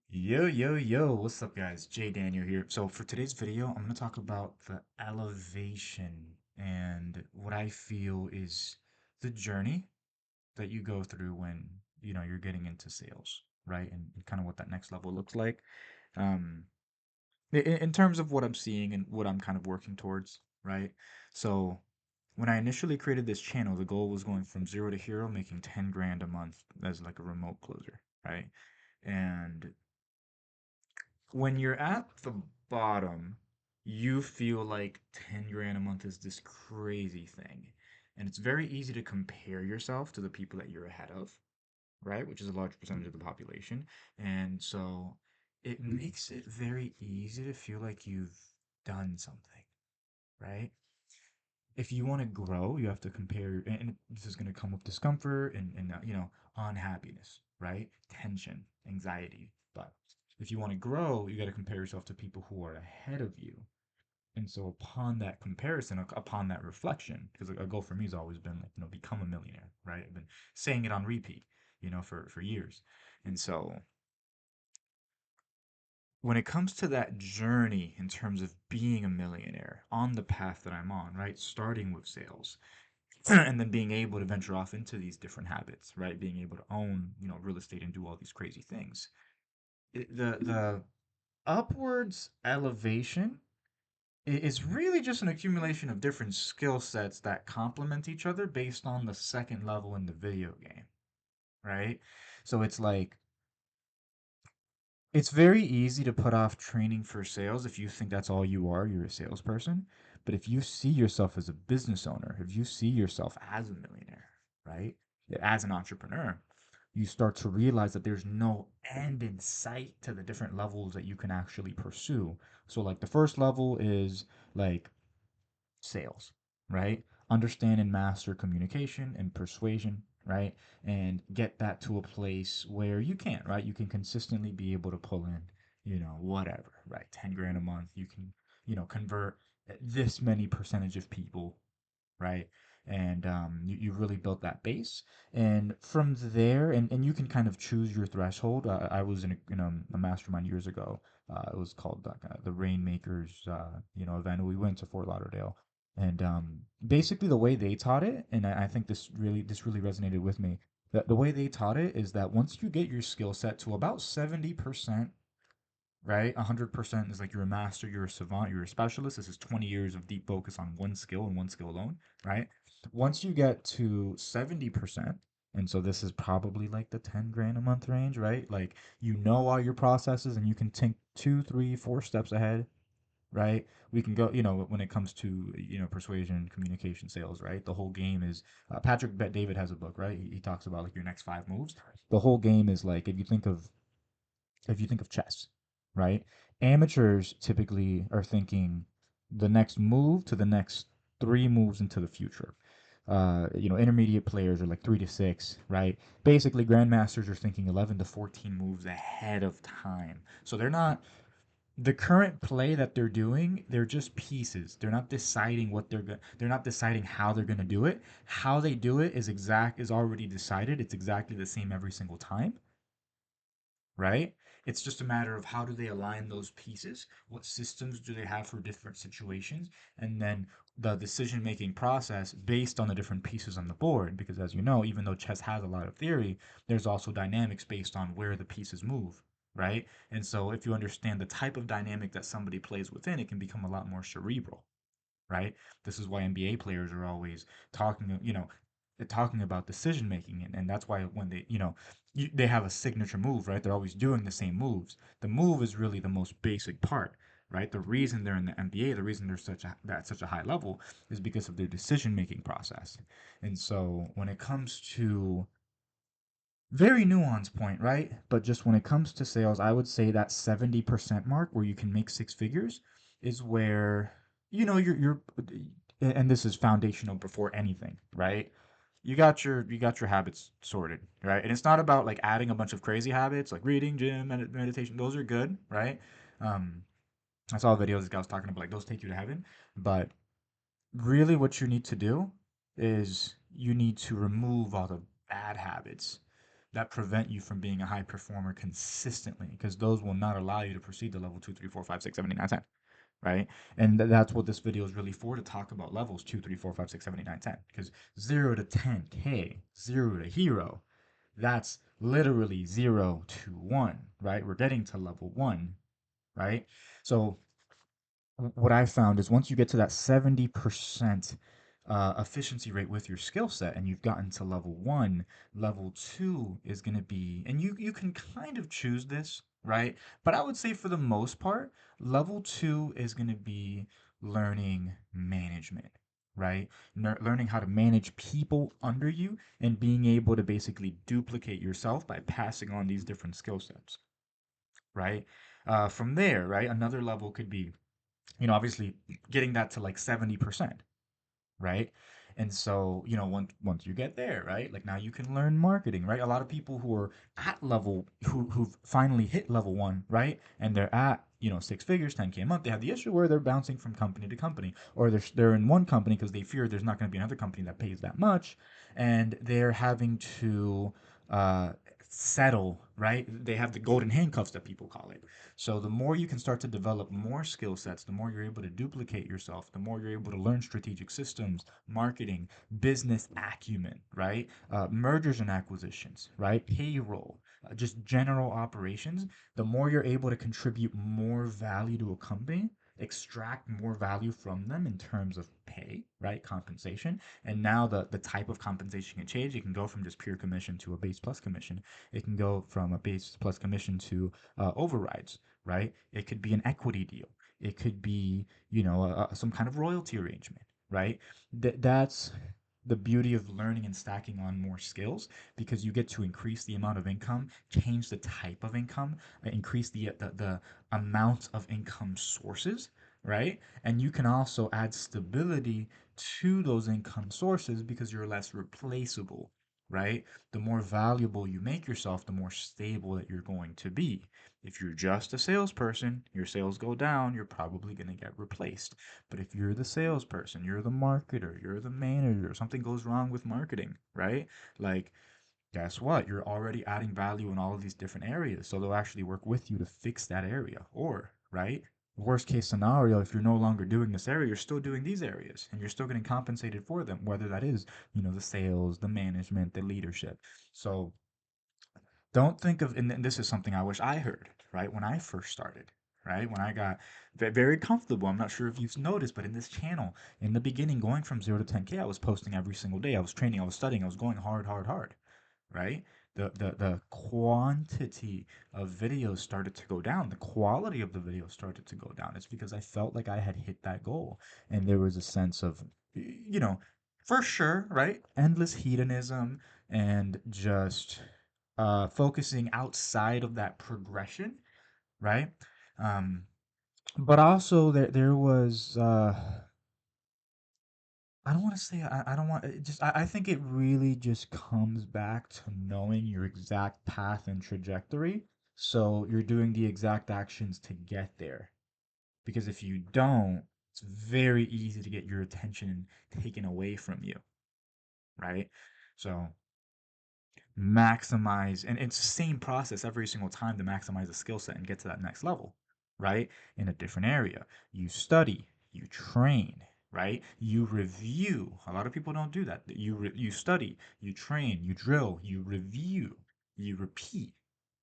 Yo, what's up, guys? Jay Daniel here. So, for today's video, I'm going to talk about the elevation and what I feel is the journey that you go through when, you're getting into sales, right? And kind of what that next level looks like. Um, in terms of what I'm seeing and what I'm kind of working towards, right? So, when I initially created this channel, the goal was going from zero to hero, making 10 grand a month as like a remote closer, right? And when you're at the bottom, you feel like 10 grand a month is this crazy thing. And it's very easy to compare yourself to the people that you're ahead of, right? Which is a large percentage of the population. And so it makes it very easy to feel like you've done something, right? If you want to grow, you have to compare, and this is going to come with discomfort and unhappiness, right? Tension, anxiety. But if you want to grow, you got to compare yourself to people who are ahead of you. And so upon that comparison, upon that reflection, because a goal for me has always been like, become a millionaire, right? I've been saying it on repeat, for years. And so when it comes to that journey in terms of being a millionaire on the path that I'm on, right? Starting with sales, and then being able to venture off into these different habits, right? Being able to own, real estate and do all these crazy things. The upwards elevation is really just an accumulation of different skill sets that complement each other based on the second level in the video game, right? So it's very easy to put off training for sales if you think that's all you are, you're a salesperson. But if you see yourself as a business owner, if you see yourself as a millionaire, right? As an entrepreneur, you start to realize that there's no end in sight to the different levels that you can actually pursue. So like the first level is like sales, right? Understand and master communication and persuasion, right? And get that to a place where you can, right? You can consistently be able to pull in, whatever, right? 10 grand a month. You can, convert this many percentage of people, right? And you really built that base. And from there, and you can kind of choose your threshold. I was in a mastermind years ago. It was called the Rainmakers, event. We went to Fort Lauderdale. And basically, the way they taught it, and I think this really resonated with me. The way they taught it is that once you get your skill set to about 70%, right? 100% is like you're a master, you're a savant, you're a specialist. This is 20 years of deep focus on one skill and one skill alone, right? Once you get to 70%, and so this is probably like the 10 grand a month range, right? Like you know all your processes and you can think two, three, four steps ahead, right? We can go, when it comes to, persuasion, communication, sales, right? The whole game is Patrick Bet David has a book, right? He talks about like your next five moves. The whole game is like if you think of chess, right? Amateurs typically are thinking the next move to the next three moves into the future. Intermediate players are like 3 to 6, right? Basically, grandmasters are thinking 11 to 14 moves ahead of time. So they're not the current play that they're doing. They're just pieces. They're not deciding what they're not deciding how they're gonna do it. How they do it is already decided. It's exactly the same every single time, right? It's just a matter of how do they align those pieces, what systems do they have for different situations, and then the decision making process based on the different pieces on the board. Because as you know, even though chess has a lot of theory, there's also dynamics based on where the pieces move, right? And so if you understand the type of dynamic that somebody plays within, it can become a lot more cerebral, right? This is why NBA players are always talking, talking about decision making, and that's why when they have a signature move, right? They're always doing the same moves. The move is really the most basic part, right? The reason they're in the NBA, the reason they're such a high level, is because of their decision making process. And so when it comes to very nuanced point, right? But just when it comes to sales, I would say that 70% mark where you can make six figures is where, you're and this is foundational before anything, right? You got your habits sorted, right? And it's not about like adding a bunch of crazy habits like reading, gym, meditation. Those are good, right? Um, I saw a video this guy was talking about like those take you to heaven, but really what you need to do is you need to remove all the bad habits that prevent you from being a high performer consistently, because those will not allow you to proceed to level 2, 3, 4, 5, 6, 7, 8, 9, 10. Right? And that's what this video is really for, to talk about levels 2, 3, 4, 5, 6, 7, 8, 9, 10. Because 0 to 10K, 0 to hero, that's literally 0 to 1, right? We're getting to level 1, right? So what I found is once you get to that 70% efficiency rate with your skill set and you've gotten to level 1, level 2 is going to be, and you can kind of choose this, right? But I would say for the most part, level 2 is going to be learning management, right? Learning how to manage people under you and being able to basically duplicate yourself by passing on these different skill sets, right? From there, right, another level could be, obviously getting that to like 70%, right? And so, once you get there, right? Like now you can learn marketing, right? A lot of people who are at level who've finally hit level 1, right? And they're at, 6 figures, 10K a month. They have the issue where they're bouncing from company to company, or they're in one company because they fear there's not going to be another company that pays that much, and they're having to uh settle, right? They have the golden handcuffs that people call it. So the more you can start to develop more skill sets, the more you're able to duplicate yourself, the more you're able to learn strategic systems, marketing, business acumen, right? Mergers and acquisitions, right? Payroll, just general operations. The more you're able to contribute more value to a company, extract more value from them in terms of pay, right? Compensation. And now the type of compensation can change. It can go from just pure commission to a base plus commission. It can go from a base plus commission to overrides, right? It could be an equity deal. It could be, some kind of royalty arrangement, right? That's the beauty of learning and stacking on more skills, because you get to increase the amount of income, change the type of income, increase the amount of income sources, right? And you can also add stability to those income sources because you're less replaceable, right? The more valuable you make yourself, the more stable that you're going to be. If you're just a salesperson, your sales go down, you're probably going to get replaced. But if you're the salesperson, you're the marketer, you're the manager, something goes wrong with marketing, right? Like, guess what? You're already adding value in all of these different areas. So they'll actually work with you to fix that area. Or, right? Worst case scenario, if you're no longer doing this area, you're still doing these areas and you're still getting compensated for them, whether that is, the sales, the management, the leadership. So don't think of, and this is something I wish I heard, right, when I first started, right, when I got very comfortable. I'm not sure if you've noticed, but in this channel, in the beginning, going from 0 to 10K, I was posting every single day. I was training, I was studying, I was going hard, hard, hard, right? The quantity of videos started to go down. The quality of the videos started to go down. It's because I felt like I had hit that goal, and there was a sense of, you know, for sure, right? Endless hedonism and just focusing outside of that progression, right? Um, but also there was I don't want to say I don't want it just I think it really just comes back to knowing your exact path and trajectory. So you're doing the exact actions to get there. Because if you don't, it's very easy to get your attention taken away from you, right? So maximize, and it's the same process every single time to maximize a skill set and get to that next level, right? In a different area. You study, you train, right? You review. A lot of people don't do that. You study, you train, you drill, you review, you repeat,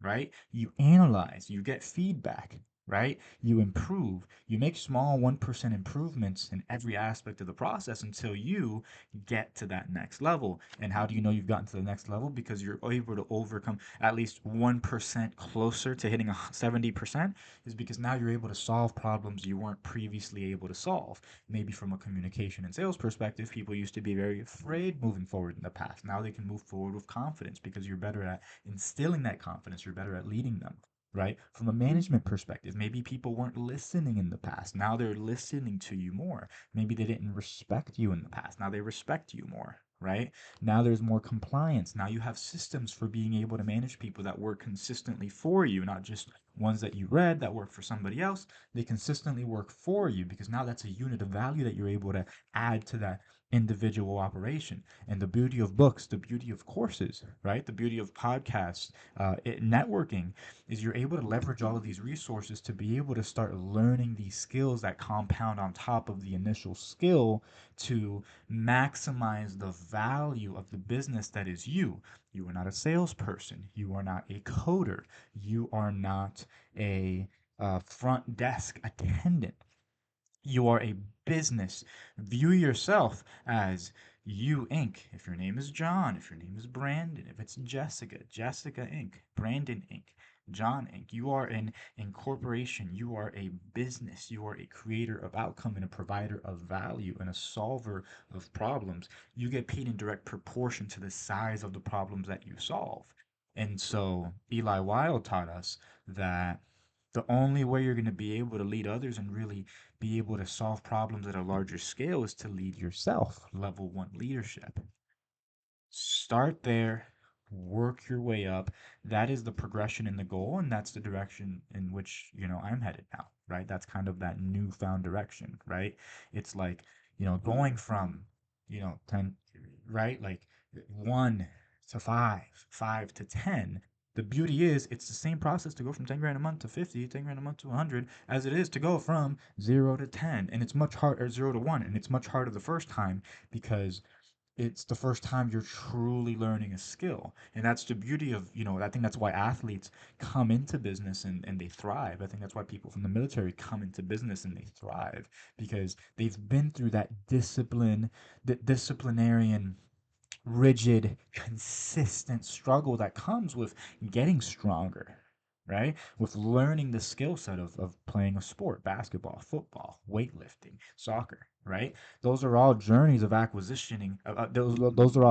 right? You analyze, you get feedback, right? You improve, you make small 1% improvements in every aspect of the process until you get to that next level. And how do you know you've gotten to the next level? Because you're able to overcome at least 1% closer to hitting a 70%, is because now you're able to solve problems you weren't previously able to solve. Maybe from a communication and sales perspective, people used to be very afraid moving forward in the past. Now they can move forward with confidence because you're better at instilling that confidence, you're better at leading them, right? From a management perspective, maybe people weren't listening in the past. Now they're listening to you more. Maybe they didn't respect you in the past. Now they respect you more, right? Now there's more compliance. Now you have systems for being able to manage people that work consistently for you, not just ones that you read that work for somebody else. They consistently work for you because now that's a unit of value that you're able to add to that individual operation. And the beauty of books, the beauty of courses, right? The beauty of podcasts, networking is you're able to leverage all of these resources to be able to start learning these skills that compound on top of the initial skill to maximize the value of the business that is you. You are not a salesperson. You are not a coder. You are not a front desk attendant. You are a business. View yourself as you Inc. If your name is John, if your name is Brandon, if it's Jessica, Jessica Inc., Brandon Inc., John Inc. You are an incorporation. You are a business. You are a creator of outcome and a provider of value and a solver of problems. You get paid in direct proportion to the size of the problems that you solve. And so Eli Wild taught us that the only way you're going to be able to lead others and really be able to solve problems at a larger scale is to lead yourself. Level one leadership. Start there, work your way up. That is the progression in the goal, and that's the direction in which, I'm headed now, right? That's kind of that newfound direction, right? It's like, going from, 10, right? Like 1 to 5, 5 to 10. The beauty is it's the same process to go from 10 grand a month to 50, 10 grand a month to 100 as it is to go from 0 to 10. And it's much harder, 0 to 1, and it's much harder the first time because it's the first time you're truly learning a skill. And that's the beauty of, I think that's why athletes come into business and they thrive. I think that's why people from the military come into business and they thrive because they've been through that disciplinarian, rigid, consistent struggle that comes with getting stronger, right? With learning the skill set of playing a sport, basketball, football, weightlifting, soccer, right? Those are all journeys of acquisitioning. Those are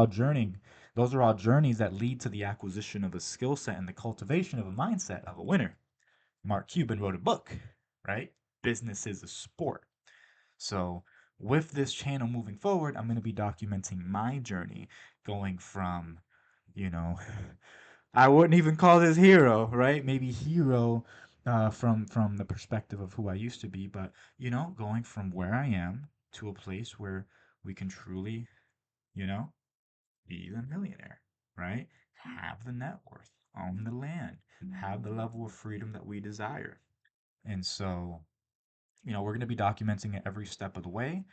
all journeys that lead to the acquisition of a skill set and the cultivation of a mindset of a winner. Mark Cuban wrote a book, right? Business is a sport. So, with this channel moving forward, I'm going to be documenting my journey going from, you know, I wouldn't even call this hero, right? Maybe hero from the perspective of who I used to be, but going from where I am to a place where we can truly, you know, be the millionaire, right? Have the net worth, own the land, have the level of freedom that we desire. And so we're going to be documenting it every step of the way.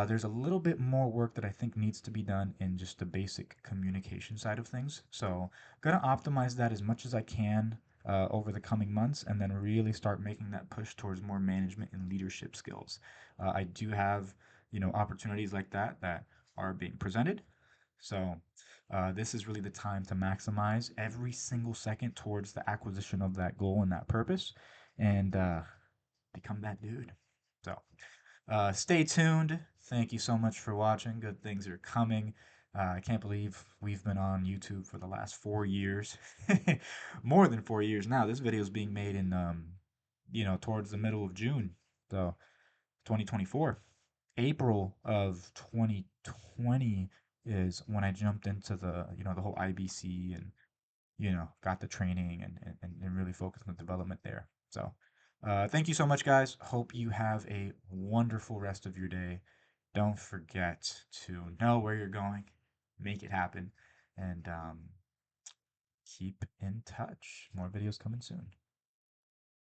There's a little bit more work that I think needs to be done in just the basic communication side of things. So, going to optimize that as much as I can over the coming months and then really start making that push towards more management and leadership skills. I do have, opportunities like that are being presented. So, this is really the time to maximize every single second towards the acquisition of that goal and that purpose. And become that dude. So, stay tuned. Thank you so much for watching. Good things are coming. I can't believe we've been on YouTube for the last 4 years, more than 4 years now. This video is being made in, towards the middle of June, so 2024. April of 2020 is when I jumped into the whole IBC and got the training and really focused on the development there. So, thank you so much, guys. Hope you have a wonderful rest of your day. Don't forget to know where you're going, make it happen, and keep in touch. More videos coming soon.